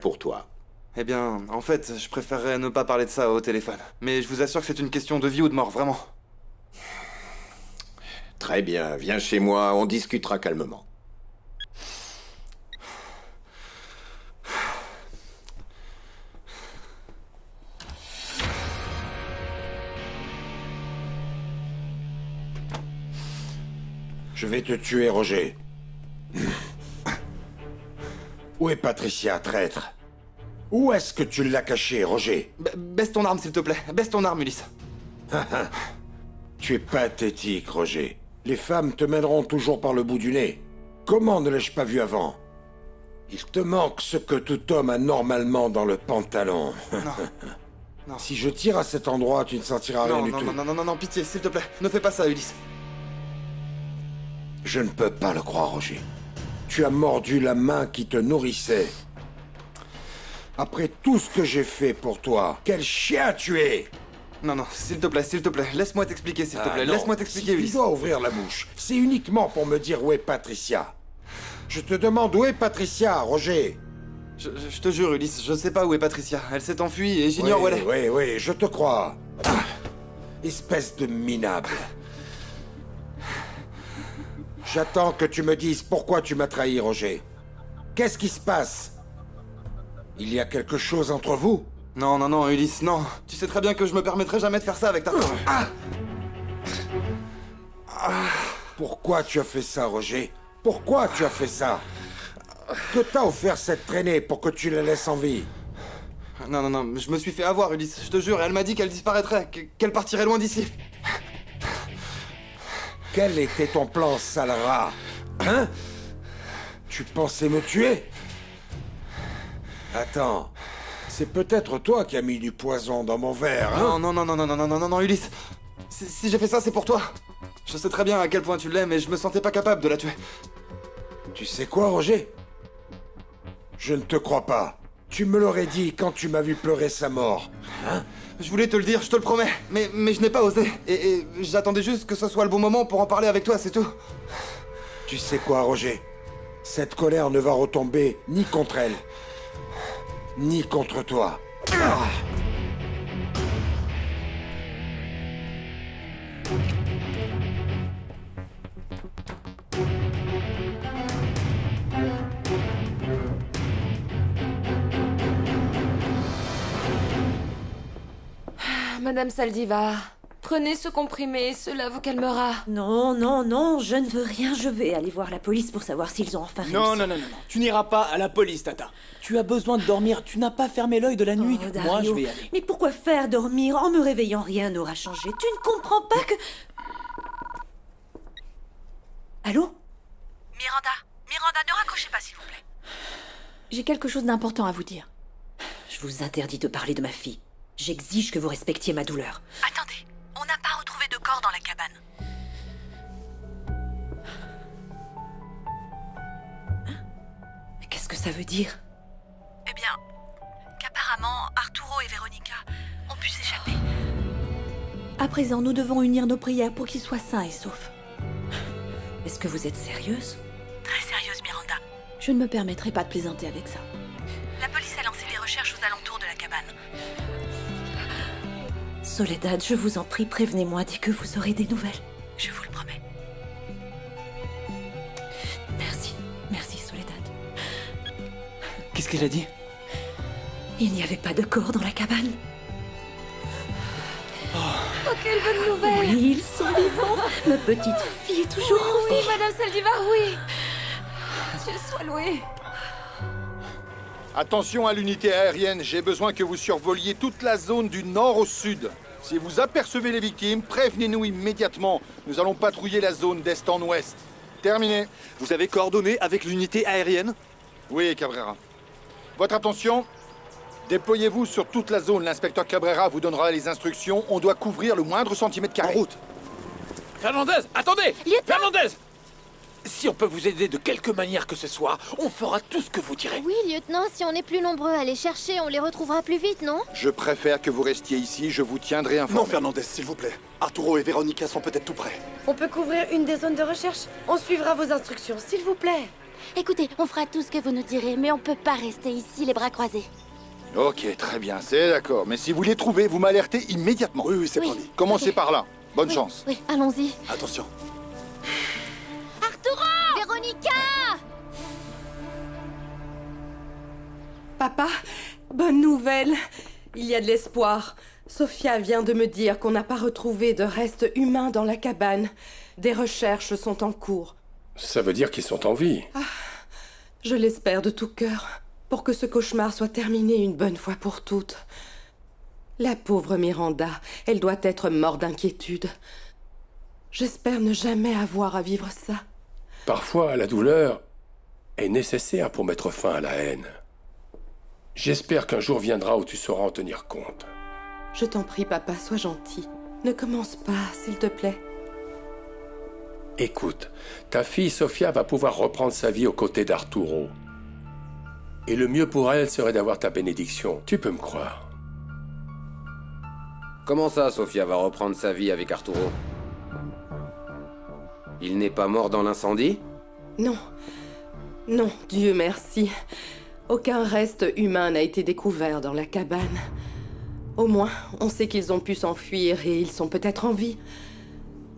pour toi. Eh bien, en fait, je préférerais ne pas parler de ça au téléphone. Mais je vous assure que c'est une question de vie ou de mort, vraiment. Très bien, viens chez moi, on discutera calmement. Je vais te tuer, Roger. Où est Patricia, traître? Où est-ce que tu l'as cachée, Roger? Baisse ton arme, s'il te plaît. Baisse ton arme, Ulysse. Tu es pathétique, Roger. Les femmes te mèneront toujours par le bout du nez. Comment ne l'ai-je pas vu avant? Il te manque ce que tout homme a normalement dans le pantalon. Non. Si je tire à cet endroit, tu ne sentiras rien du tout. Non, pitié, s'il te plaît. Ne fais pas ça, Ulysse. Je ne peux pas le croire, Roger. Tu as mordu la main qui te nourrissait. Après tout ce que j'ai fait pour toi, quel chien tu es! Non, s'il te plaît, laisse-moi t'expliquer, s'il te plaît, non. laisse-moi t'expliquer, Si Ulysse. tu dois ouvrir la bouche, c'est uniquement pour me dire où est Patricia. Je te demande où est Patricia, Roger. Je te jure, Ulysse, je sais pas où est Patricia. Elle s'est enfuie et j'ignore où elle est. Oui, je te crois. Espèce de minable. J'attends que tu me dises pourquoi tu m'as trahi, Roger. Qu'est-ce qui se passe? Il y a quelque chose entre vous? Non, Ulysse, non. Tu sais très bien que je me permettrai jamais de faire ça avec ta femme. Pourquoi tu as fait ça, Roger? Pourquoi tu as fait ça? Que t'a offert cette traînée pour que tu la laisses en vie? Non, je me suis fait avoir, Ulysse, je te jure, et elle m'a dit qu'elle disparaîtrait, qu'elle partirait loin d'ici. Quel était ton plan, sale rat? Hein? Tu pensais me tuer? Attends, c'est peut-être toi qui as mis du poison dans mon verre, hein? Non, Ulysse. Si j'ai fait ça, c'est pour toi. Je sais très bien à quel point tu l'aimes, et je me sentais pas capable de la tuer. Tu sais quoi, Roger? Je ne te crois pas. Tu me l'aurais dit quand tu m'as vu pleurer sa mort, hein? Je voulais te le dire, je te le promets, mais je n'ai pas osé. Et j'attendais juste que ce soit le bon moment pour en parler avec toi, c'est tout. Tu sais quoi, Roger? Cette colère ne va retomber ni contre elle, ni contre toi. Madame Saldivar, prenez ce comprimé, cela vous calmera. Non, je ne veux rien. Je vais aller voir la police pour savoir s'ils ont enfin réussi. Non. Tu n'iras pas à la police, Tata. Tu as besoin de dormir. Tu n'as pas fermé l'œil de la nuit. Oh, Dario, Moi, je vais y aller. mais pourquoi faire dormir? En me réveillant, rien n'aura changé. Tu ne comprends pas que... Allô? Miranda, ne raccrochez pas, s'il vous plaît. J'ai quelque chose d'important à vous dire. Je vous interdis de parler de ma fille. J'exige que vous respectiez ma douleur. Attendez, on n'a pas retrouvé de corps dans la cabane. Mais qu'est-ce que ça veut dire? Eh bien, qu'apparemment, Arturo et Veronica ont pu s'échapper. À présent, nous devons unir nos prières pour qu'il soit sain et sauf. Est-ce que vous êtes sérieuse? Très sérieuse, Miranda. Je ne me permettrai pas de plaisanter avec ça. La police a lancé des recherches aux alentours de la cabane. Soledad, je vous en prie, prévenez-moi dès que vous aurez des nouvelles. Je vous le promets. Merci, Soledad. Qu'est-ce qu'elle a dit? Il n'y avait pas de corps dans la cabane. Oh, quelle bonne nouvelle! Oui, ils sont vivants. Ma petite fille est toujours en Oui, vie. Madame Saldivar, oui! Dieu soit loué! Attention à l'unité aérienne, j'ai besoin que vous survoliez toute la zone du nord au sud. Si vous apercevez les victimes, prévenez-nous immédiatement. Nous allons patrouiller la zone d'est en ouest. Terminé. Vous avez coordonné avec l'unité aérienne? Oui, Cabrera. Votre attention, déployez-vous sur toute la zone. L'inspecteur Cabrera vous donnera les instructions. On doit couvrir le moindre centimètre carré. En route. Fernandez, attendez! Lieutenant! Fernandez! Si on peut vous aider de quelque manière que ce soit, on fera tout ce que vous direz. Oui, lieutenant, si on est plus nombreux à les chercher, on les retrouvera plus vite, non? Je préfère que vous restiez ici, je vous tiendrai informé. Non, Fernandez, s'il vous plaît. Arturo et Veronica sont peut-être tout près. On peut couvrir une des zones de recherche. On suivra vos instructions, s'il vous plaît. Écoutez, on fera tout ce que vous nous direz, mais on peut pas rester ici les bras croisés. Ok, très bien, c'est d'accord. Mais si vous les trouvez, vous m'alertez immédiatement. Oui, c'est Oui. promis. Commencez Ok. par là. Bonne Oui, chance. Oui, allons-y. Attention. Arturo! Véronica! Papa, bonne nouvelle. Il y a de l'espoir. Sophia vient de me dire qu'on n'a pas retrouvé de restes humains dans la cabane. Des recherches sont en cours. Ça veut dire qu'ils sont en vie. Je l'espère de tout cœur, pour que ce cauchemar soit terminé une bonne fois pour toutes. La pauvre Miranda, elle doit être morte d'inquiétude. J'espère ne jamais avoir à vivre ça. Parfois, la douleur est nécessaire pour mettre fin à la haine. J'espère qu'un jour viendra où tu sauras en tenir compte. Je t'en prie, papa, sois gentil. Ne commence pas, s'il te plaît. Écoute, ta fille Sophia va pouvoir reprendre sa vie aux côtés d'Arturo. Et le mieux pour elle serait d'avoir ta bénédiction. Tu peux me croire. Comment ça, Sophia va reprendre sa vie avec Arturo? Il n'est pas mort dans l'incendie? Non. Non, Dieu merci. Aucun reste humain n'a été découvert dans la cabane. Au moins, on sait qu'ils ont pu s'enfuir et ils sont peut-être en vie.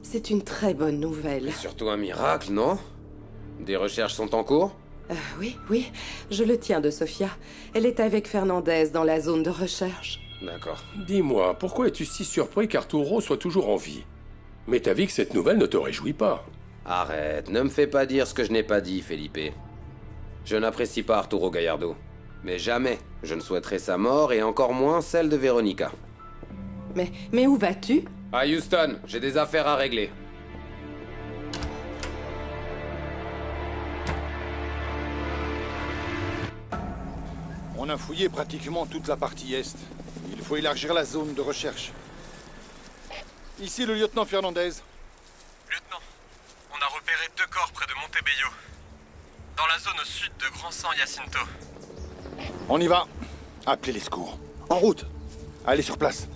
C'est une très bonne nouvelle. Surtout un miracle, non? Des recherches sont en cours? Oui, je le tiens de Sophia. Elle est avec Fernandez dans la zone de recherche. D'accord. Dis-moi, pourquoi es-tu si surpris qu'Arturo soit toujours en vie? Mais t'as vu que cette nouvelle ne te réjouit pas. Arrête, ne me fais pas dire ce que je n'ai pas dit, Felipe. Je n'apprécie pas Arturo Gallardo. Mais jamais je ne souhaiterais sa mort et encore moins celle de Veronica. Mais où vas-tu? À Houston, j'ai des affaires à régler. On a fouillé pratiquement toute la partie est. Il faut élargir la zone de recherche. Ici le lieutenant Fernandez. Lieutenant, on a repéré 2 corps près de Montebello. Dans la zone au sud de Grand San Jacinto. On y va. Appelez les secours. En route. Allez sur place.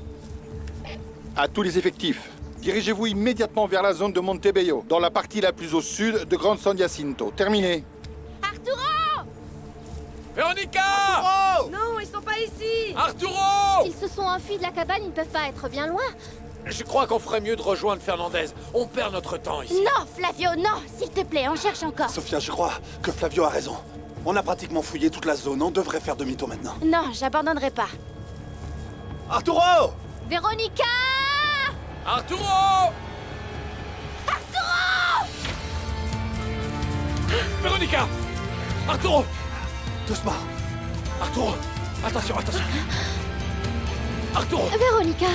À tous les effectifs, dirigez-vous immédiatement vers la zone de Montebello, dans la partie la plus au sud de Grand San Jacinto. Terminé. Arturo! Véronica! Arturo! Non, ils sont pas ici! Arturo! S'ils se sont enfuis de la cabane, ils ne peuvent pas être bien loin. Je crois qu'on ferait mieux de rejoindre Fernandez. On perd notre temps ici. Non, Flavio, non! S'il te plaît, on cherche encore. Sophia, je crois que Flavio a raison. On a pratiquement fouillé toute la zone, on devrait faire demi-tour maintenant. Non, j'abandonnerai pas. Arturo! Véronica! Arturo! Arturo! Véronica! Arturo! Doucement. Arturo! Attention! Arturo! Véronica!